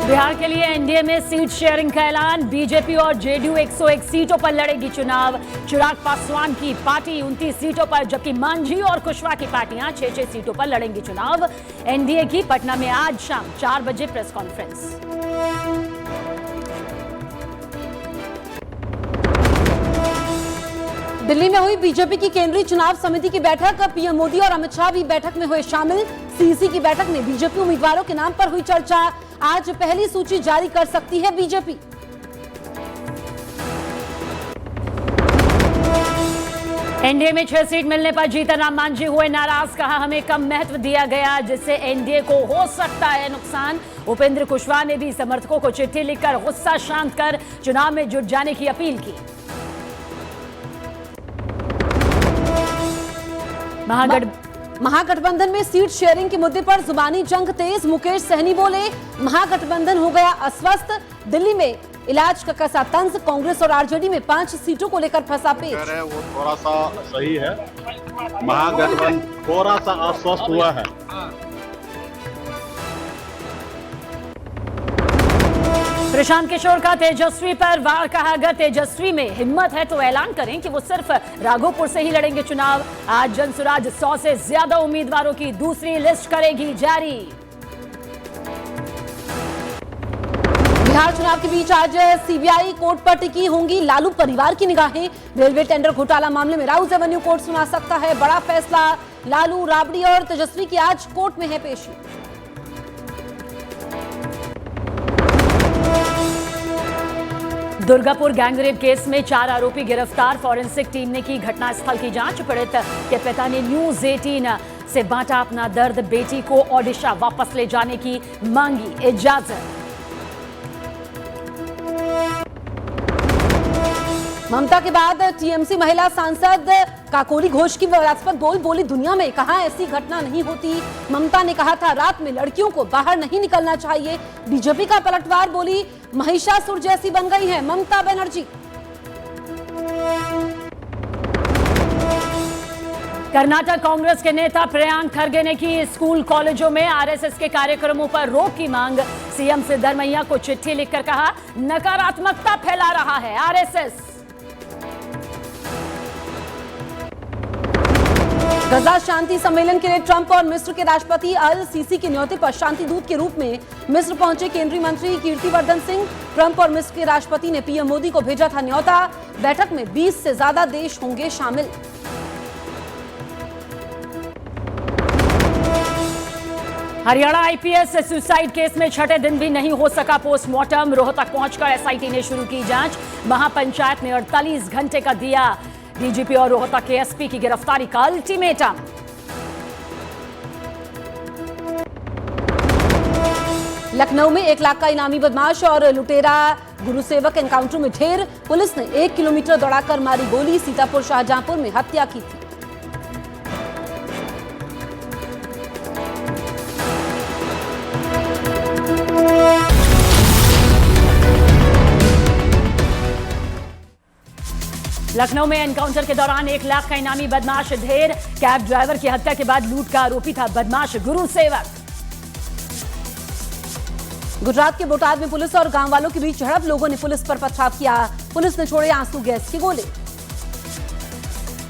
बिहार के लिए एनडीए में सीट शेयरिंग का ऐलान। बीजेपी और जेडीयू 101 सीटों पर लड़ेगी चुनाव। चिराग पासवान की पार्टी 29 सीटों पर, जबकि मांझी और कुशवाहा की पार्टियां 6-6 सीटों पर लड़ेंगी चुनाव। एनडीए की पटना में आज शाम 4 बजे प्रेस कॉन्फ्रेंस। दिल्ली में हुई बीजेपी की केंद्रीय चुनाव समिति की बैठक। पीएम मोदी और अमित शाह भी बैठक में हुए शामिल। सीईसी की बैठक में बीजेपी उम्मीदवारों के नाम पर हुई चर्चा। आज पहली सूची जारी कर सकती है बीजेपी। एनडीए में 6 सीट मिलने पर जीतन राम मांझी हुए नाराज। कहा, हमें कम महत्व दिया गया, जिससे एनडीए को हो सकता है नुकसान। उपेंद्र कुशवाहा ने भी समर्थकों को चिट्ठी लिखकर गुस्सा शांत कर चुनाव में जुट जाने की अपील की। महागठबंधन में सीट शेयरिंग के मुद्दे पर जुबानी जंग तेज। मुकेश सहनी बोले, महागठबंधन हो गया अस्वस्थ। दिल्ली में इलाज का कसा तंज। कांग्रेस और आरजेडी में 5 सीटों को लेकर फंसा पेच। वो थोड़ा सा सही है, महागठबंधन थोड़ा सा अस्वस्थ हुआ है। प्रशांत किशोर का तेजस्वी पर वार। कहा, अगर तेजस्वी में हिम्मत है तो ऐलान करें कि वो सिर्फ राघोपुर से ही लड़ेंगे चुनाव। आज जनसुराज 100 से ज्यादा उम्मीदवारों की दूसरी लिस्ट करेगी जारी। बिहार चुनाव के बीच आज सीबीआई कोर्ट पर टिकी होंगी लालू परिवार की निगाहें। रेलवे टेंडर घोटाला मामले में राउज एवेन्यू कोर्ट सुना सकता है बड़ा फैसला। लालू, राबड़ी और तेजस्वी की आज कोर्ट में है पेशी। दुर्गापुर गैंगरेप केस में 4 आरोपी गिरफ्तार। फॉरेंसिक टीम ने की घटनास्थल की जांच। पीड़ित के पिता ने न्यूज 18 से बांटा अपना दर्द। बेटी को ओडिशा वापस ले जाने की मांगी इजाजत। ममता के बाद टीएमसी महिला सांसद काकोली घोष की विवादास्पद बोली दुनिया में। कहा, ऐसी घटना नहीं होती। ममता ने कहा था रात में लड़कियों को बाहर नहीं निकलना चाहिए। बीजेपी का पलटवार। बोली, महिषासुर जैसी बन गई है ममता बनर्जी। कर्नाटक कांग्रेस के नेता प्रियांक खरगे ने की स्कूल कॉलेजों में आरएसएस के कार्यक्रमों पर रोक की मांग। सीएम सिद्धरमैया को चिट्ठी लिखकर कहा, नकारात्मकता फैला रहा है आरएसएस। गजा शांति सम्मेलन के लिए ट्रंप और मिस्र के राष्ट्रपति अल सीसी के न्योते पर शांति दूत के रूप में मिस्र पहुंचे केंद्रीय मंत्री कीर्तिवर्धन सिंह। ट्रंप और मिस्र के राष्ट्रपति ने पीएम मोदी को भेजा था न्योता। बैठक में 20 से ज्यादा देश होंगे शामिल। हरियाणा आईपीएस सुसाइड केस में 6ठे दिन भी नहीं हो सका पोस्टमार्टम। रोहतक पहुंचकर एसआईटी ने शुरू की जांच। महापंचायत ने 48 घंटे का दिया डीजीपी और रोहतक के एसपी की गिरफ्तारी का अल्टीमेटम। लखनऊ में 1 लाख का इनामी बदमाश और लुटेरा गुरुसेवक एनकाउंटर में ढेर। पुलिस ने 1 किलोमीटर दौड़ाकर मारी गोली। सीतापुर शाहजहांपुर में हत्या की थी। लखनऊ में एनकाउंटर के दौरान 1 लाख का इनामी बदमाश ढेर। कैब ड्राइवर की हत्या के बाद लूट का आरोपी था बदमाश गुरुसेवक। गुजरात के बोटाद में पुलिस और गांव वालों के बीच झड़प। लोगों ने पुलिस पर पथराव किया। पुलिस ने छोड़े आंसू गैस के गोले।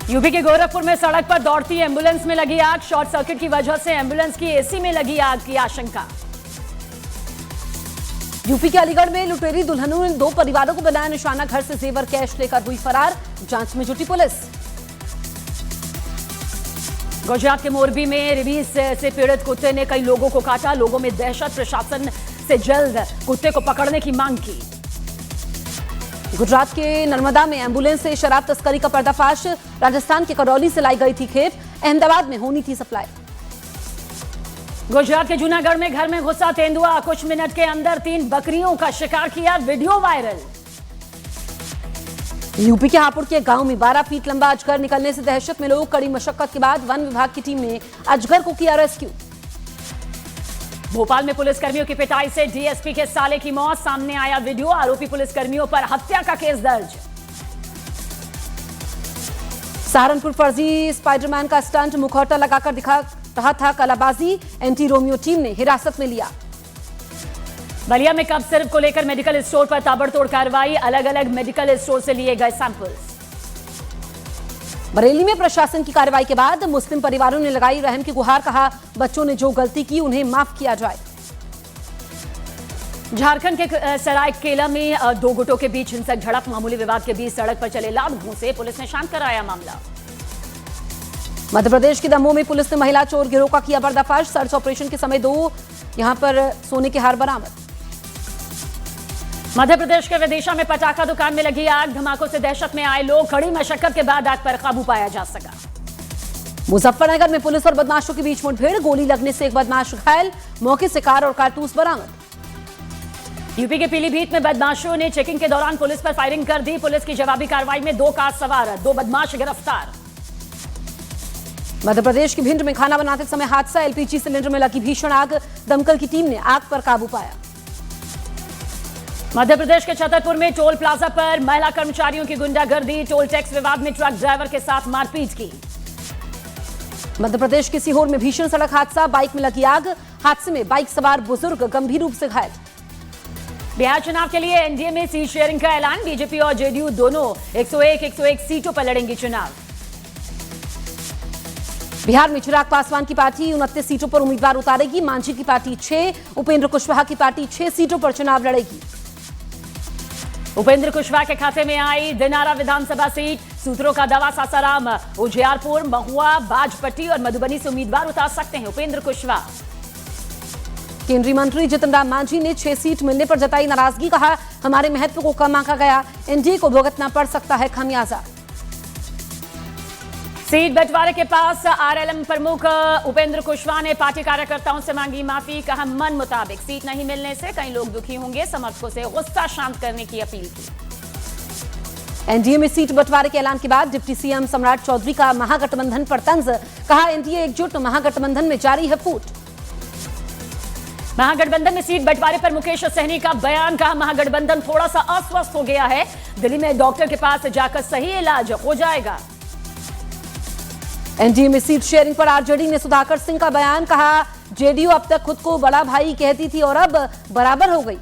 यूपी के गोरखपुर में सड़क पर दौड़ती एम्बुलेंस में लगी आग। शॉर्ट सर्किट की वजह से एम्बुलेंस की एसी में लगी आग की आशंका। यूपी के अलीगढ़ में लुटेरी दुल्हनों ने 2 परिवारों को बनाया निशाना। घर से जेवर कैश लेकर हुई फरार। जांच में जुटी पुलिस। गुजरात के मोरबी में रेबीज से पीड़ित कुत्ते ने कई लोगों को काटा। लोगों में दहशत। प्रशासन से जल्द कुत्ते को पकड़ने की मांग की। गुजरात के नर्मदा में एम्बुलेंस से शराब तस्करी का पर्दाफाश। राजस्थान के करौली से लाई गई थी खेप। अहमदाबाद में होनी थी सप्लाई। गुजरात के जूनागढ़ में घर में घुसा तेंदुआ। कुछ मिनट के अंदर 3 बकरियों का शिकार किया। Video viral. यूपी के हापुड़ के गांव में 12 फीट लंबा अजगर निकलने से दहशत में लोग। कड़ी मशक्कत के बाद वन विभाग की टीम ने अजगर को किया रेस्क्यू। भोपाल में पुलिसकर्मियों की पिटाई से डीएसपी के साले की मौत। सामने आया वीडियो। आरोपी पुलिसकर्मियों पर हत्या का केस दर्ज। सहारनपुर फर्जी स्पाइडरमैन का स्टंट। मुखौटा लगाकर दिखा रहा था कलाबाजी। एंटी रोमियो टीम ने हिरासत में लिया। बलिया में कब सिर्फ को लेकर मेडिकल स्टोर पर ताबड़तोड़ कार्रवाई, अलग अलग मेडिकल स्टोर से लिए गए सैंपल्स। बरेली में प्रशासन की कार्रवाई के बाद मुस्लिम परिवारों ने लगाई रहम की गुहार, कहा बच्चों ने जो गलती की उन्हें माफ किया जाए। झारखंड के सरायकेला में दो गुटों के बीच हिंसक झड़प, मामूली विवाद के बीच सड़क पर चले लात घूंसे, पुलिस ने शांत कराया मामला। मध्य प्रदेश के दमोह में पुलिस ने महिला चोर गिरोह का किया पर्दाफाश, सर्च ऑपरेशन के समय दो यहां पर सोने के हार बरामद। मध्य प्रदेश के विदिशा में पटाखा दुकान में लगी आग, धमाकों से दहशत में आए लोग, कड़ी मशक्कत के बाद आग पर काबू पाया जा सका। मुजफ्फरनगर में पुलिस और बदमाशों के बीच मुठभेड़, गोली लगने से एक बदमाश घायल, मौके से कार और कारतूस बरामद। यूपी के पीलीभीत में बदमाशों ने चेकिंग के दौरान पुलिस पर फायरिंग कर दी, पुलिस की जवाबी कार्रवाई में 2 कार सवार 2 बदमाश गिरफ्तार। मध्य प्रदेश के भिंड में खाना बनाते समय हादसा, एलपीजी सिलेंडर में लगी भीषण आग, दमकल की टीम ने आग पर काबू पाया। मध्य प्रदेश के छतरपुर में टोल प्लाजा पर महिला कर्मचारियों की गुंडागर्दी, टोल टैक्स विवाद में ट्रक ड्राइवर के साथ मारपीट की। मध्य प्रदेश के सीहोर में भीषण सड़क हादसा, बाइक में लगी आग, हादसे में बाइक सवार बुजुर्ग गंभीर रूप से घायल। बिहार चुनाव के लिए एनडीए में सीट शेयरिंग का ऐलान, बीजेपी और जेडीयू दोनों 101 सीटों पर लड़ेंगी चुनाव। बिहार में चिराग पासवान की पार्टी 29 सीटों पर उम्मीदवार उतारेगी, मांझी की पार्टी 6, उपेंद्र कुशवाहा की पार्टी 6 सीटों पर चुनाव लड़ेगी। उपेंद्र कुशवाहा के खाते में आई दिनारा विधानसभा सीट, सूत्रों का दावा सासाराम, उजियारपुर, महुआ, बाजपट्टी और मधुबनी से उम्मीदवार उतार सकते हैं उपेंद्र कुशवाहा। केंद्रीय मंत्री जितन राम मांझी ने 6 सीट मिलने पर जताई नाराजगी, कहा हमारे महत्व को कम आंका गया, एनडीए को भुगतना पड़ सकता है खमियाजा। सीट बंटवारे के पास आरएलएम प्रमुख उपेंद्र कुशवाहा ने पार्टी कार्यकर्ताओं से मांगी माफी, कहा मन मुताबिक सीट नहीं मिलने से कई लोग दुखी होंगे, समर्थकों से गुस्सा शांत करने की अपील की। एनडीए में सीट बंटवारे के ऐलान के बाद डिप्टी सीएम सम्राट चौधरी का महागठबंधन पर तंज, कहा एनडीए एकजुट, महागठबंधन में जारी है फूट। महागठबंधन में सीट बंटवारे पर मुकेश सहनी का बयान, कहा महागठबंधन थोड़ा सा अस्वस्थ हो गया है, दिल्ली में डॉक्टर के पास जाकर सही इलाज हो जाएगा। एनडीए में सीट शेयरिंग पर आरजेडी ने सुधाकर सिंह का बयान, कहा जेडीयू अब तक खुद को बड़ा भाई कहती थी और अब बराबर हो गई।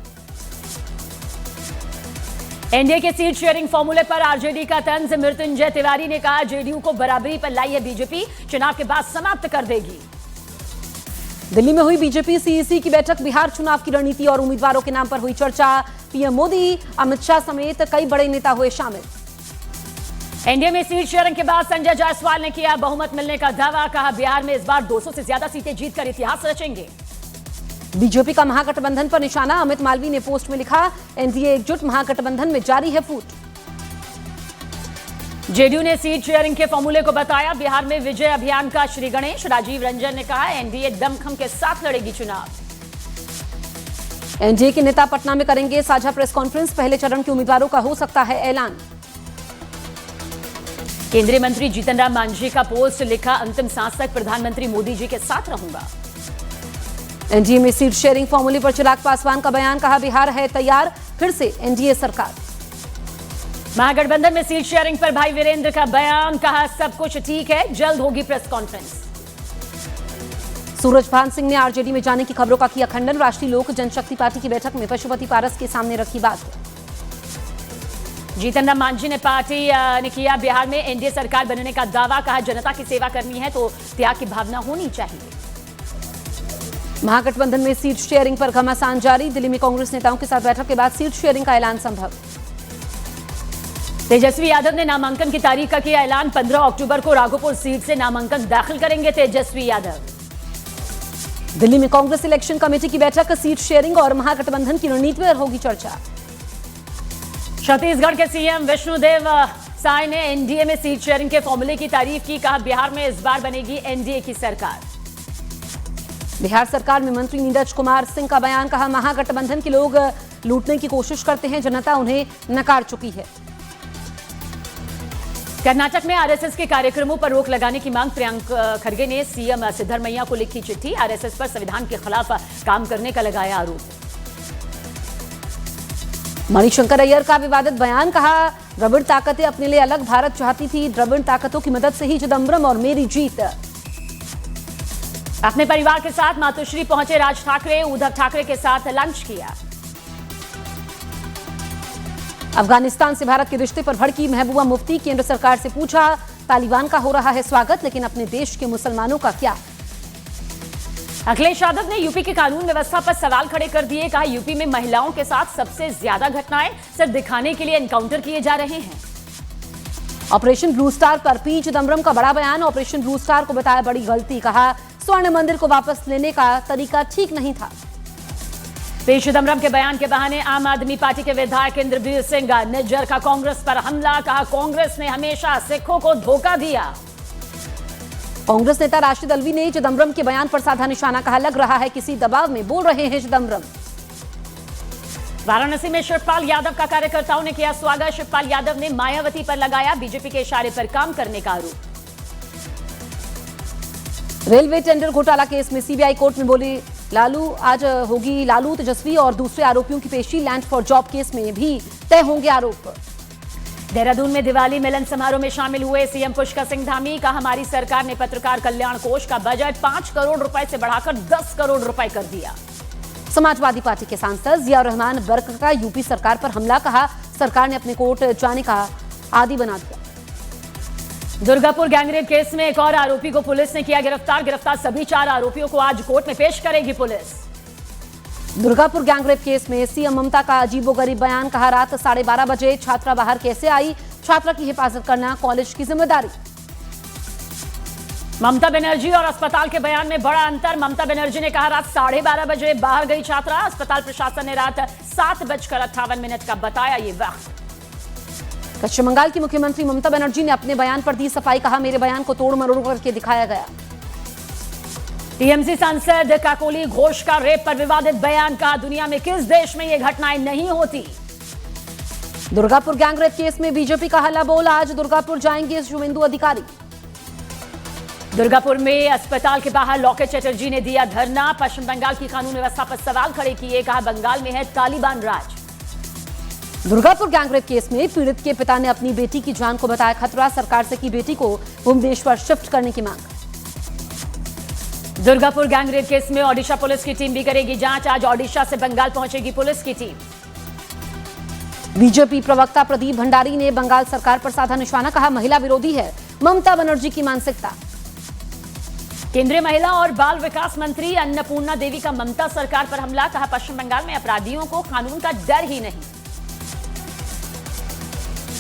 एनडीए के सीट शेयरिंग फॉर्मूले पर आरजेडी का तंज, मृत्युंजय तिवारी ने कहा जेडीयू को बराबरी पर लाई है बीजेपी, चुनाव के बाद समाप्त कर देगी। दिल्ली में हुई बीजेपी सीईसी की बैठक, बिहार चुनाव की रणनीति और उम्मीदवारों के नाम पर हुई चर्चा, पीएम मोदी, अमित शाह समेत कई बड़े नेता हुए शामिल। एनडीए में सीट शेयरिंग के बाद संजय जायसवाल ने किया बहुमत मिलने का दावा, कहा बिहार में इस बार 200 से ज्यादा सीटें जीतकर इतिहास रचेंगे। बीजेपी का महागठबंधन पर निशाना, अमित मालवीय ने पोस्ट में लिखा एनडीए एकजुट, महागठबंधन में जारी है फूट। जेडीयू ने सीट शेयरिंग के फॉर्मूले को बताया बिहार में विजय अभियान का श्री गणेश, राजीव रंजन ने कहा एनडीए दमखम के साथ लड़ेगी चुनाव। एनडीए के नेता पटना में करेंगे साझा प्रेस कॉन्फ्रेंस, पहले चरण के उम्मीदवारों का हो सकता है ऐलान। केंद्रीय मंत्री जीतन राम मांझी का पोस्ट, लिखा अंतिम सांस तक प्रधानमंत्री मोदी जी के साथ रहूंगा। एनडीए में सीट शेयरिंग फॉर्मूले पर चिराग पासवान का बयान, कहा बिहार है तैयार, फिर से एनडीए सरकार। महागठबंधन में सीट शेयरिंग पर भाई वीरेंद्र का बयान, कहा सब कुछ ठीक है, जल्द होगी प्रेस कॉन्फ्रेंस। सूरजभान सिंह ने आरजेडी में जाने की खबरों का किया खंडन, राष्ट्रीय लोक जनशक्ति पार्टी की बैठक में पशुपति पारस के सामने रखी बात। जीतन राम मांझी ने पार्टी ने किया बिहार में एनडीए सरकार बनने का दावा, कहा जनता की सेवा करनी है तो त्याग की भावना होनी चाहिए। महागठबंधन में सीट शेयरिंग पर घमासान जारी, दिल्ली में कांग्रेस नेताओं के साथ बैठक के बाद सीट शेयरिंग का ऐलान संभव। तेजस्वी यादव ने नामांकन की तारीख का किया ऐलान, 15 अक्टूबर को राघोपुर सीट से नामांकन दाखिल करेंगे तेजस्वी यादव। दिल्ली में कांग्रेस इलेक्शन कमेटी की बैठक, सीट शेयरिंग और महागठबंधन की रणनीति पर होगी चर्चा। छत्तीसगढ़ के सीएम विष्णुदेव साय ने एनडीए में सीट शेयरिंग के फॉर्मूले की तारीफ की, कहा बिहार में इस बार बनेगी एनडीए की सरकार। बिहार सरकार में मंत्री नीरज कुमार सिंह का बयान, कहा महागठबंधन के लोग लूटने की कोशिश करते हैं, जनता उन्हें नकार चुकी है। कर्नाटक में आरएसएस के कार्यक्रमों पर रोक लगाने की मांग, प्रियंक खरगे ने सीएम सिद्धरमैया को लिखी चिट्ठी, आरएसएस पर संविधान के खिलाफ काम करने का लगाया आरोप। मणिशंकर अय्यर का विवादित बयान, कहा द्रविड़ ताकतें अपने लिए अलग भारत चाहती थी, द्रविड़ ताकतों की मदद से ही चिदम्बरम और मेरी जीत। अपने परिवार के साथ मातोश्री पहुंचे राज ठाकरे, उद्धव ठाकरे के साथ लंच किया। अफगानिस्तान से भारत के रिश्ते पर भड़की महबूबा मुफ्ती। केंद्र सरकार से पूछा, तालिबान का हो रहा है स्वागत, लेकिन अपने देश के मुसलमानों का क्या। अखिलेश यादव ने यूपी की कानून व्यवस्था पर सवाल खड़े कर दिए। कहा, यूपी में महिलाओं के साथ सबसे ज्यादा घटनाएं सिर्फ दिखाने के लिए एनकाउंटर किए जा रहे हैं। ऑपरेशन ब्लू स्टार पर पी चिदम्बरम का बड़ा बयान। ऑपरेशन ब्लू स्टार को बताया बड़ी गलती। कहा, स्वर्ण मंदिर को वापस लेने का तरीका ठीक नहीं था। पी चिदम्बरम के बयान के बहाने आम आदमी पार्टी के विधायक इंद्रवीर सिंह निज्जर का कांग्रेस पर हमला। कहा, कांग्रेस ने हमेशा सिखों को धोखा दिया। कांग्रेस नेता राशिद अलवी ने चिदम्बरम के बयान पर साधा निशाना। कहा, लग रहा है किसी दबाव में बोल रहे हैं चिदम्बरम। वाराणसी में शिवपाल यादव का कार्यकर्ताओं ने किया स्वागत। शिवपाल यादव ने मायावती पर लगाया बीजेपी के इशारे पर काम करने का आरोप। रेलवे टेंडर घोटाला केस में सीबीआई कोर्ट में बोली लालू, आज होगी लालू, तेजस्वी और दूसरे आरोपियों की पेशी। लैंड फॉर जॉब केस में भी तय होंगे आरोप। देहरादून में दिवाली मिलन समारोह में शामिल हुए सीएम पुष्कर सिंह धामी। कहा, हमारी सरकार ने पत्रकार कल्याण कोष का बजट 5 करोड़ रुपए से बढ़ाकर 10 करोड़ रुपए कर दिया। समाजवादी पार्टी के सांसद जिया रहमान बर्क का यूपी सरकार पर हमला। कहा, सरकार ने अपने कोर्ट जाने का आदी बना दिया। दुर्गापुर गैंगरेप केस में एक और आरोपी को पुलिस ने किया गिरफ्तार सभी 4 आरोपियों को आज कोर्ट में पेश करेगी पुलिस। दुर्गापुर गैंगरेप केस में सीएम ममता का अजीबोगरीब बयान। कहा, रात 12:30 बजे छात्रा बाहर कैसे आई, छात्रा की हिफाजत करना कॉलेज की जिम्मेदारी। ममता बनर्जी और अस्पताल के बयान में बड़ा अंतर। ममता बनर्जी ने कहा, रात 12:30 बजे बाहर गई छात्रा। अस्पताल प्रशासन ने रात 7:58 का बताया ये वक्त। पश्चिम बंगाल की मुख्यमंत्री ममता बनर्जी ने अपने बयान पर दी सफाई। कहा, मेरे बयान को तोड़ मरोड़ करके दिखाया गया। टीएमसी सांसद काकोली घोष का रेप पर विवादित बयान। का दुनिया में किस देश में ये घटनाएं नहीं होती। दुर्गापुर गैंगरेप केस में बीजेपी का हल्ला बोल। आज दुर्गापुर जाएंगे शुभेंदु अधिकारी। दुर्गापुर में अस्पताल के बाहर लॉकेट चटर्जी ने दिया धरना। पश्चिम बंगाल की कानून व्यवस्था पर सवाल खड़े किए। कहा, बंगाल में है तालिबान राज। दुर्गापुर गैंगरेप केस में पीड़ित के पिता ने अपनी बेटी की जान को बताया खतरा। सरकार से की बेटी को भुवनेश्वर शिफ्ट करने की मांग। दुर्गापुर गैंगरेप केस में ओडिशा पुलिस की टीम भी करेगी जांच। आज ओडिशा से बंगाल पहुंचेगी पुलिस की टीम। बीजेपी प्रवक्ता प्रदीप भंडारी ने बंगाल सरकार पर साधा निशाना। कहा, महिला विरोधी है ममता बनर्जी की मानसिकता। केंद्रीय महिला और बाल विकास मंत्री अन्नपूर्णा देवी का ममता सरकार पर हमला। कहा, पश्चिम बंगाल में अपराधियों को कानून का डर ही नहीं।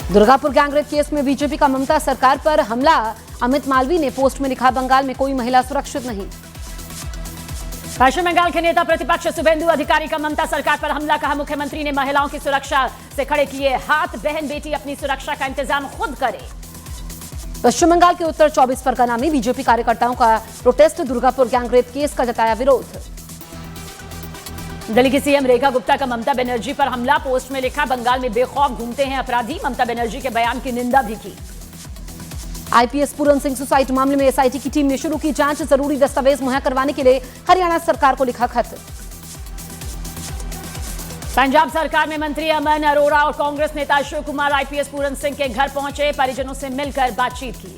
दुर्गापुर गैंगरेप केस में बीजेपी का ममता सरकार पर हमला। अमित मालवीय ने पोस्ट में लिखा, बंगाल में कोई महिला सुरक्षित नहीं। पश्चिम बंगाल के नेता प्रतिपक्ष शुभेंदु अधिकारी का ममता सरकार पर हमला। कहा, मुख्यमंत्री ने महिलाओं की सुरक्षा से खड़े किए हाथ। बहन बेटी अपनी सुरक्षा का इंतजाम खुद करे। पश्चिम बंगाल के उत्तर 24 परगना में बीजेपी कार्यकर्ताओं का प्रोटेस्ट। दुर्गापुर गैंगरेप केस का जताया विरोध। दिल्ली की सीएम रेखा गुप्ता का ममता बनर्जी पर हमला। पोस्ट में लिखा, बंगाल में बेखौफ घूमते हैं अपराधी। ममता बनर्जी के बयान की निंदा भी की। आईपीएस पूरन सिंह सुसाइड मामले में एसआईटी की टीम ने शुरू की जांच। जरूरी दस्तावेज मुहैया करवाने के लिए हरियाणा सरकार को लिखा खत। पंजाब सरकार में मंत्री अमन अरोड़ा और कांग्रेस नेता अशोक कुमार आईपीएस पूरन सिंह के घर पहुंचे। परिजनों से मिलकर बातचीत की।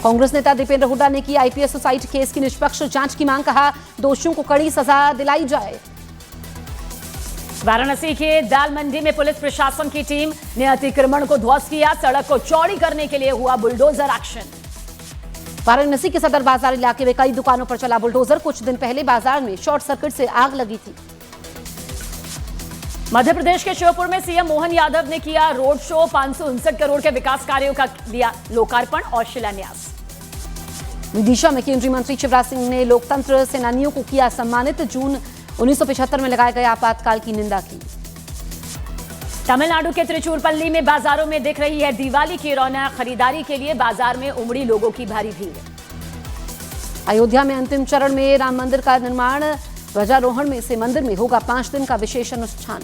कांग्रेस नेता दीपेंद्र हुड्डा ने की आईपीएस सुसाइड केस की निष्पक्ष जांच की मांग। कहा, दोषियों को कड़ी सजा दिलाई जाए। वाराणसी के दाल मंडी में पुलिस प्रशासन की टीम ने अतिक्रमण को ध्वस्त किया। सड़क को चौड़ी करने के लिए हुआ बुलडोजर एक्शन। वाराणसी के सदर बाजार इलाके में कई दुकानों पर चला बुलडोजर। कुछ दिन पहले बाजार में शॉर्ट सर्किट से आग लगी थी। मध्य प्रदेश के श्योपुर में सीएम मोहन यादव ने किया रोड शो। 559 करोड़ के विकास कार्यों का दिया लोकार्पण और शिलान्यास। विदिशा में केंद्रीय मंत्री शिवराज सिंह ने लोकतंत्र सेनानियों को किया सम्मानित। जून 1975 में लगाए गए आपातकाल की निंदा की। तमिलनाडु के त्रिचूरपल्ली में बाजारों में दिख रही है दिवाली की रौनक। खरीदारी के लिए बाजार में उमड़ी लोगों की भारी भीड़। अयोध्या में अंतिम चरण में राम मंदिर का निर्माण। ध्वजारोहण में से मंदिर में होगा 5 दिन का विशेष अनुष्ठान।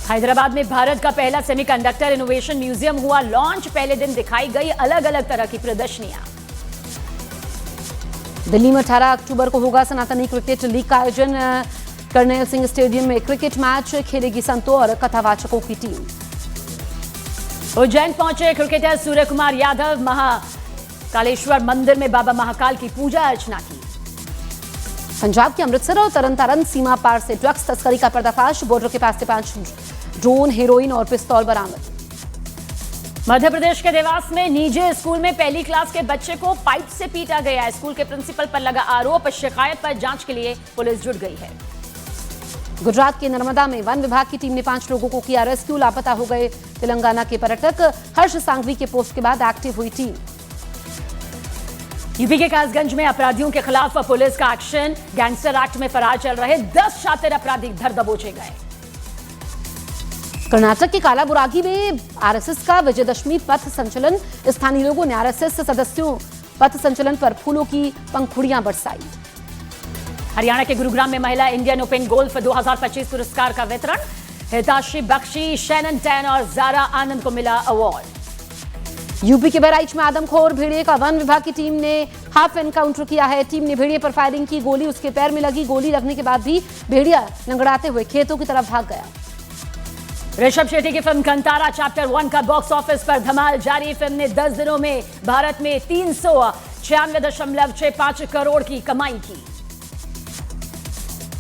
हैदराबाद में भारत का पहला सेमीकंडक्टर इनोवेशन म्यूजियम हुआ लॉन्च। पहले दिन दिखाई गई अलग अलग तरह की प्रदर्शनियां। दिल्ली में 18 अक्टूबर को होगा सनातनी क्रिकेट लीग का आयोजन। कर्नैल सिंह स्टेडियम में क्रिकेट मैच खेलेगी संतों और कथावाचकों की टीम। उज्जैन पहुंचे क्रिकेटर सूर्य कुमार यादव। महाकालेश्वर मंदिर में बाबा महाकाल की पूजा अर्चना की। पंजाब के अमृतसर और तरन तारण सीमा पार से ड्रग्स तस्करी का पर्दाफाश। बॉर्डर के पास से 5 ड्रोन, हेरोइन और पिस्तौल बरामद। मध्य प्रदेश के देवास में निजी स्कूल में पहली क्लास के बच्चे को पाइप से पीटा गया। स्कूल के प्रिंसिपल पर लगा आरोप। शिकायत पर जांच के लिए पुलिस जुट गई है। गुजरात के नर्मदा में वन विभाग की टीम ने 5 लोगों को किया रेस्क्यू। लापता हो गए तेलंगाना के पर्यटक। हर्ष सांघवी के पोस्ट के बाद एक्टिव हुई टीम। यूपी के कासगंज में अपराधियों के खिलाफ पुलिस का एक्शन। गैंगस्टर एक्ट में फरार चल रहे 10 शातिर अपराधी धर दबोचे गए। कर्नाटक के कालाबुरागी में आरएसएस का विजयदशमी पथ संचलन। स्थानीय लोगों ने आरएसएस सदस्यों पथ संचलन पर फूलों की पंखुड़ियां बरसाई। हरियाणा के गुरुग्राम में महिला इंडियन ओपन गोल्फ 2025 पुरस्कार का वितरण। हिताशी बख्शी, शैनन टैन और जारा आनंद को मिला अवार्ड। यूपी के बहराइच में आदमखोर भेड़िए का वन विभाग की टीम ने हाफ एनकाउंटर किया है। टीम ने भेड़िए पर फायरिंग की। गोली उसके पैर में लगी। गोली लगने के बाद भी भेड़िया लंगड़ाते हुए खेतों की तरफ भाग गया। ऋषभ शेट्टी की फिल्म कंतारा चैप्टर 1 का बॉक्स ऑफिस पर धमाल जारी। फिल्म ने 10 दिनों में भारत में 396.65 करोड़ की कमाई की।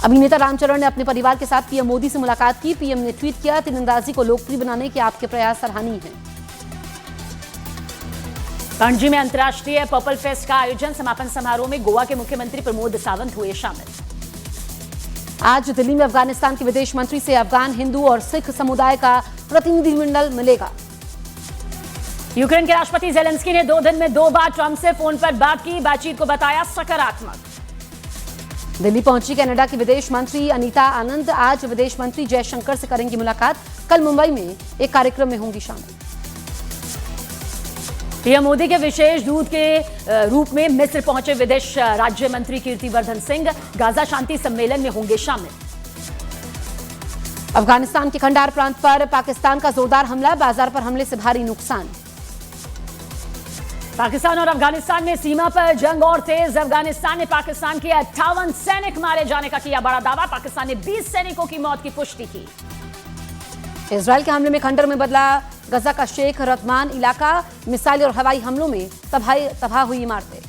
अभिनेता रामचरण ने अपने परिवार के साथ पीएम मोदी से मुलाकात की। पीएम ने ट्वीट किया, तीरंदाजी को लोकप्रिय बनाने के आपके प्रयास सराहनीय हैं। पणजी में अंतर्राष्ट्रीय पर्पल फेस्ट का आयोजन। समापन समारोह में गोवा के मुख्यमंत्री प्रमोद सावंत हुए शामिल। आज दिल्ली में अफगानिस्तान के विदेश मंत्री से अफगान, हिंदू और सिख समुदाय का प्रतिनिधिमंडल मिलेगा। यूक्रेन के राष्ट्रपति जेलेंस्की ने 2 दिन में 2 बार ट्रंप से फोन पर बात की। बातचीत को बताया सकारात्मक। दिल्ली पहुंची कनाडा की विदेश मंत्री अनीता आनंद। आज विदेश मंत्री जयशंकर से करेंगी मुलाकात। कल मुंबई में एक कार्यक्रम में होंगी शामिल। पीएम मोदी के विशेष दूत के रूप में मिस्र पहुंचे विदेश राज्य मंत्री कीर्तिवर्धन सिंह। गाजा शांति सम्मेलन में होंगे शामिल। अफगानिस्तान के खंडार प्रांत पर पाकिस्तान का जोरदार हमला। बाजार पर हमले से भारी नुकसान। पाकिस्तान और अफगानिस्तान में सीमा पर जंग और तेज। अफगानिस्तान ने पाकिस्तान के 58 सैनिक मारे जाने का किया बड़ा दावा। पाकिस्तान ने 20 सैनिकों की मौत की पुष्टि की। इजरायल के हमले में खंडर में बदला गजा का शेख रतमान इलाका। मिसाइल और हवाई हमलों में तबाह हुई इमारतें।